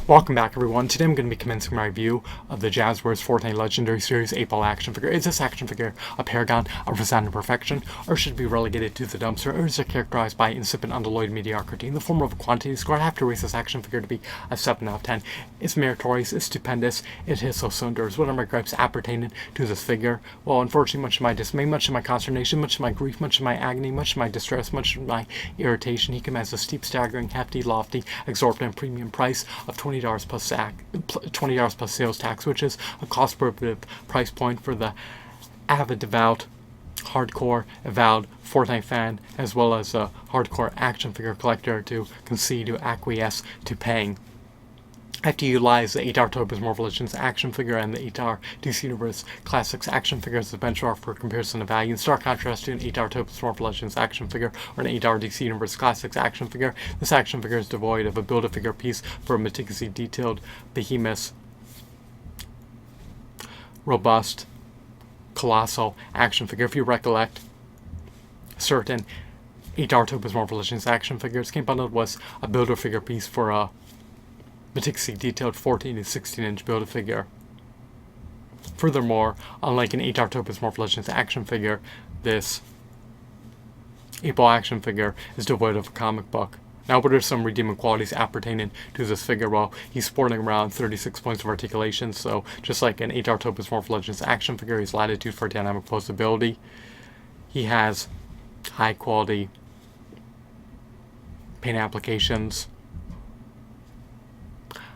Welcome back, everyone. Today I'm going to be commencing my review of the Jazwares Fortnite Legendary Series 8-ball action figure. Is this action figure a paragon of resounding perfection, or should it be relegated to the dumpster, or is it characterized by insipid, unalloyed mediocrity? In the form of a quantity score, I have to rate this action figure to be a 7 out of 10. It's meritorious, it's stupendous, it hits those cylinders. What are my gripes appertaining to this figure? Well, unfortunately, much of my dismay, much of my consternation, much of my grief, much of my agony, much of my distress, much of my irritation, he commands a steep, staggering, hefty, lofty, exorbitant premium price of $20 plus $20 plus sales tax, which is a cost-prohibitive price point for the avid, devout, hardcore, avowed Fortnite fan, as well as a hardcore action figure collector to concede, to acquiesce to paying. I have to utilize the 8R Topaz Marvel Legends action figure and the 8R DC Universe Classics action figure as a benchmark for comparison of value. In stark contrast to an 8R Topaz Marvel Legends action figure or an 8R DC Universe Classics action figure, this action figure is devoid of a build-a-figure piece for a meticulously detailed, behemoth, robust, colossal action figure. If you recollect, certain 8R Topaz Marvel Legends action figures came bundled with a build-a-figure piece for a meticulously detailed 14 to 16-inch build-a-figure. Furthermore, unlike an 8R Topaz Marvel Legends action figure, this 8-ball action figure is devoid of a comic book. Now, what are some redeeming qualities appertaining to this figure? Well, he's sporting around 36 points of articulation, so just like an 8R Topaz Marvel Legends action figure, he's latitude for dynamic posability. He has high-quality paint applications,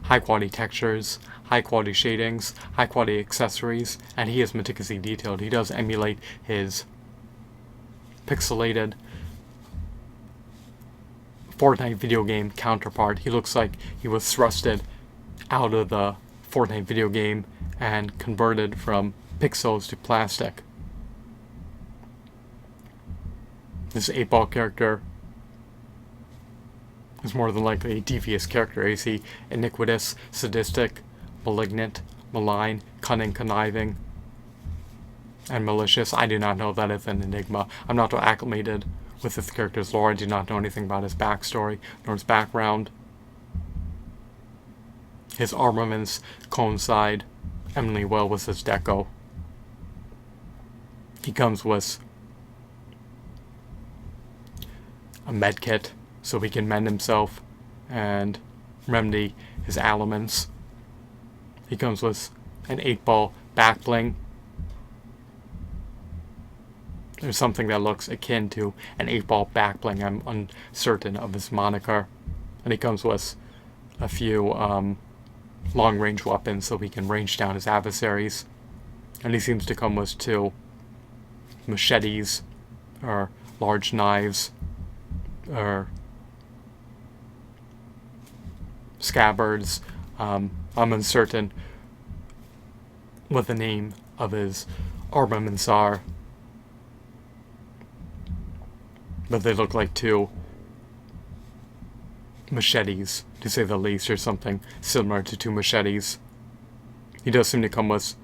high-quality textures, high-quality shadings, high-quality accessories, and he is meticulously detailed. He does emulate his pixelated Fortnite video game counterpart. He looks like he was thrusted out of the Fortnite video game and converted from pixels to plastic. This 8-ball character is more than likely a devious character. Is he iniquitous, sadistic, malignant, malign, cunning, conniving, and malicious? I do not know. That is an enigma. I'm not acclimated with this character's lore. I do not know anything about his backstory nor his background. His armaments coincide eminently well with his deco. He comes with a med kit so he can mend himself and remedy his ailments. He comes with an 8-ball back bling. There's something that looks akin to an 8-ball back bling. I'm uncertain of his moniker. And he comes with a few long-range weapons so he can range down his adversaries. And he seems to come with 2 machetes, or large knives, or scabbards. I'm uncertain what the name of his armaments are, but they look like 2 machetes, to say the least, or something similar to 2 machetes. He does seem to come with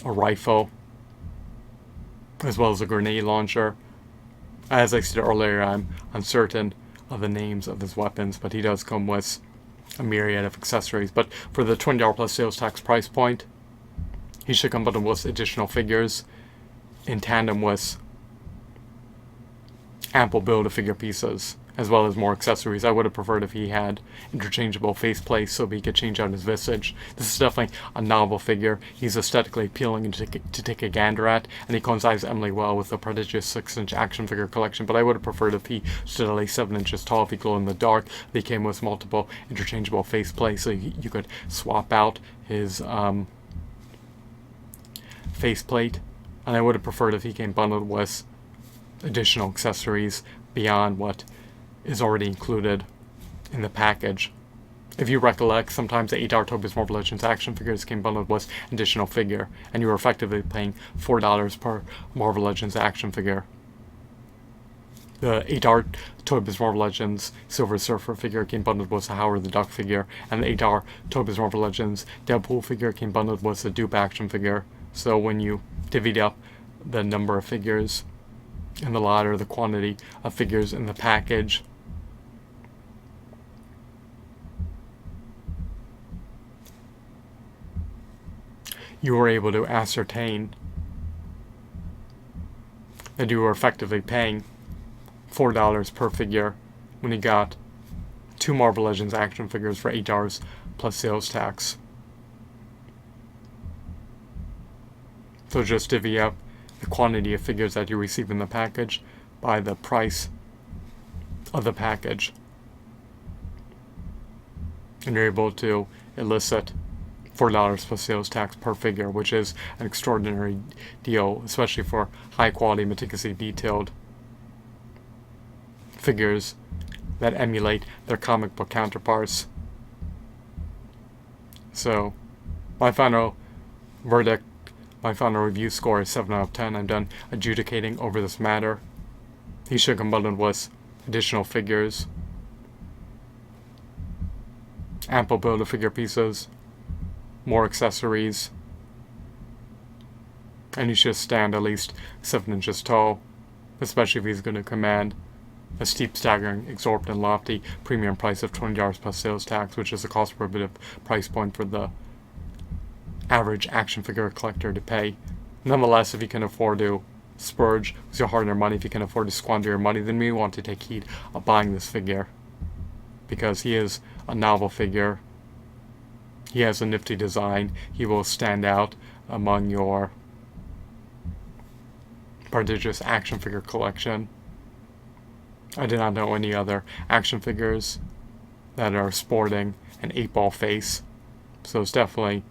a rifle, as well as a grenade launcher. As I said earlier, I'm uncertain of the names of his weapons, but he does come with a myriad of accessories. But for the $20 plus sales tax price point, he should come bundled with additional figures in tandem with ample build-a-figure pieces, as well as more accessories. I would have preferred if he had interchangeable faceplates so he could change out his visage. This is definitely a novel figure. He's aesthetically appealing to take a gander at, and he coincides eminently well with the prodigious 6-inch action figure collection, but I would have preferred if he stood at least 7 inches tall, if he glowed in the dark. They came with multiple interchangeable faceplates, so you could swap out his faceplate, and I would have preferred if he came bundled with additional accessories beyond what is already included in the package. If you recollect, sometimes the 8R Topaz Marvel Legends action figures came bundled with additional figure, and you were effectively paying $4 per Marvel Legends action figure. The 8R Topaz Marvel Legends Silver Surfer figure came bundled with a Howard the Duck figure, and the 8R Topaz Marvel Legends Deadpool figure came bundled with a Dupe action figure. So when you divvied up the number of figures in the lot, or the quantity of figures in the package, you were able to ascertain that you were effectively paying $4 per figure when you got 2 Marvel Legends action figures for $8 plus sales tax. So just divvy up the quantity of figures that you receive in the package by the price of the package, and you're able to elicit $4 plus sales tax per figure, which is an extraordinary deal, especially for high quality, meticulously detailed figures that emulate their comic book counterparts. So, my final verdict, my final review score is 7 out of 10. I'm done adjudicating over this matter. He should come bundled with additional figures, ample Build-A-Figure pieces, more accessories, and he should stand at least 7 inches tall, especially if he's going to command a steep, staggering, exorbitant, lofty premium price of $20 plus sales tax, which is a cost prohibitive price point for the average action figure collector to pay. Nonetheless, if you can afford to splurge with your hard-earned money, if you can afford to squander your money, then we want to take heed of buying this figure, because he is a novel figure. He has a nifty design. He will stand out among your prodigious action figure collection. I do not know any other action figures that are sporting an 8-ball face, so it's definitely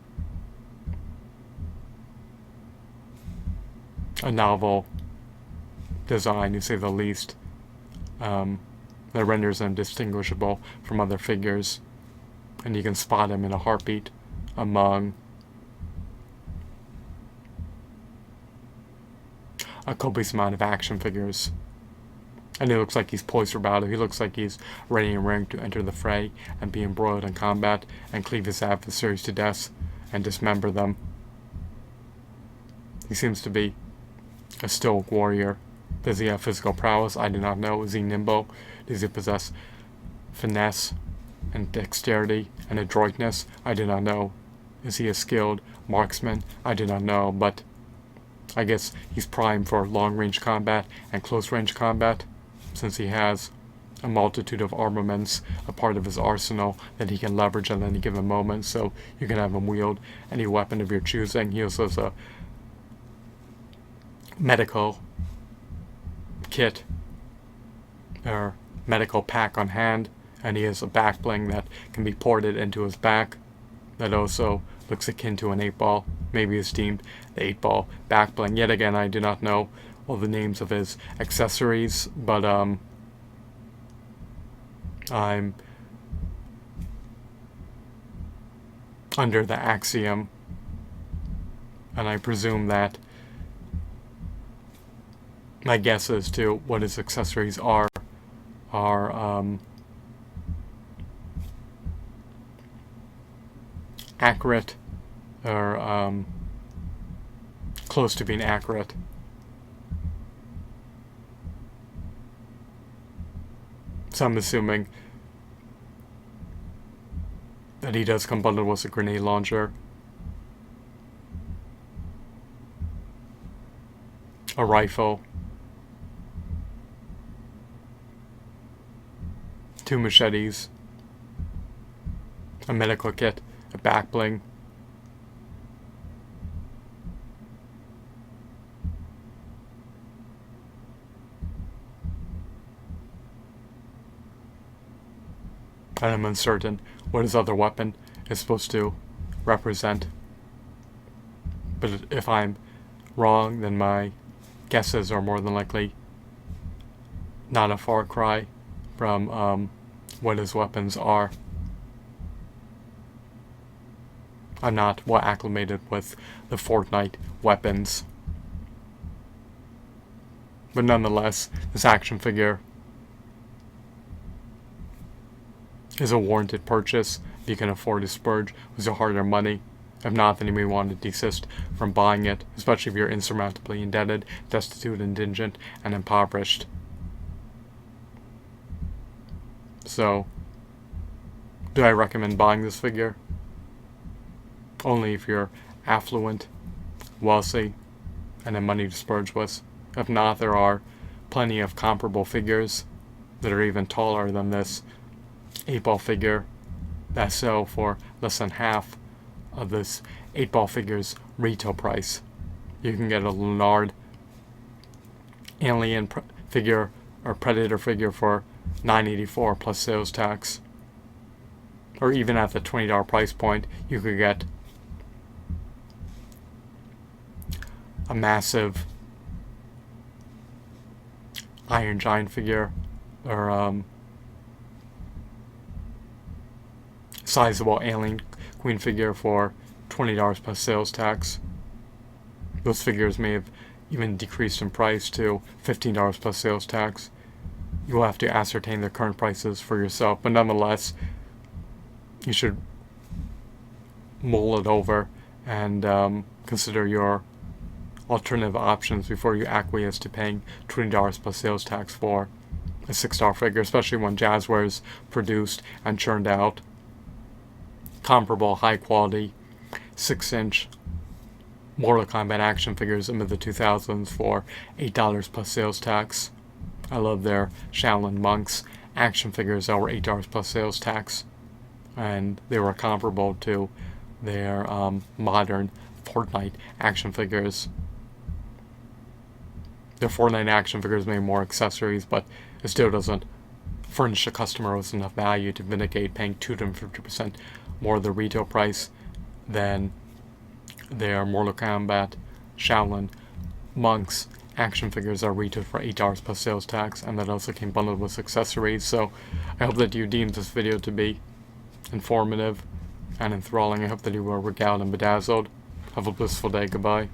a novel design, to say the least, that renders him distinguishable from other figures, and you can spot him in a heartbeat among a copious amount of action figures. And he looks like he's poised for battle. He looks like he's ready and raring to enter the fray and be embroiled in combat and cleave his adversaries to death and dismember them. He seems to be a stoic warrior. Does he have physical prowess? I do not know. Is he nimble? Does he possess finesse and dexterity and adroitness? I do not know. Is he a skilled marksman? I do not know, but I guess he's primed for long-range combat and close-range combat, since he has a multitude of armaments, a part of his arsenal that he can leverage at any given moment, so you can have him wield any weapon of your choosing. He also has a medical kit, or medical pack on hand, and he has a back bling that can be ported into his back that also looks akin to an 8-ball. Maybe is deemed the 8-ball back bling. Yet again, I do not know all the names of his accessories, but I'm under the axiom, and I presume that my guess as to what his accessories are accurate, or close to being accurate. So I'm assuming that he does come bundled with a grenade launcher, a rifle, 2 machetes, a medical kit, a back bling, and I'm uncertain what his other weapon is supposed to represent. But if I'm wrong, then my guesses are more than likely not a far cry from what his weapons are. I'm not well acclimated with the Fortnite weapons, but nonetheless, this action figure is a warranted purchase if you can afford to splurge with your hard-earned money. If not, then you may want to desist from buying it, especially if you're insurmountably indebted, destitute, indigent, and impoverished. So, do I recommend buying this figure? Only if you're affluent, wealthy, and then money to splurge with. If not, there are plenty of comparable figures that are even taller than this 8-ball figure that sell for less than half of this 8-ball figure's retail price. You can get a Leonard alien figure or Predator figure for $9.84 plus sales tax. Or even at the $20 price point, you could get a massive Iron Giant figure or sizable Alien Queen figure for $20 plus sales tax. Those figures may have even decreased in price to $15 plus sales tax. You will have to ascertain their current prices for yourself, but nonetheless, you should mull it over and consider your alternative options before you acquiesce to paying $20 plus sales tax for a $6 figure, especially when Jazwares produced and churned out comparable high quality 6-inch Mortal Kombat action figures in the 2000s for $8 plus sales tax. I love their Shaolin Monks action figures that were $8 plus sales tax, and they were comparable to their modern Fortnite action figures. Their Fortnite action figures may have more accessories, but it still doesn't furnish the customer with enough value to vindicate paying 250% more of the retail price than their Mortal Kombat Shaolin Monks action figures are retailed for $8 plus sales tax, and that also came bundled with accessories. So I hope that you deemed this video to be informative and enthralling. I hope that you were regaled and bedazzled. Have a blissful day. Goodbye.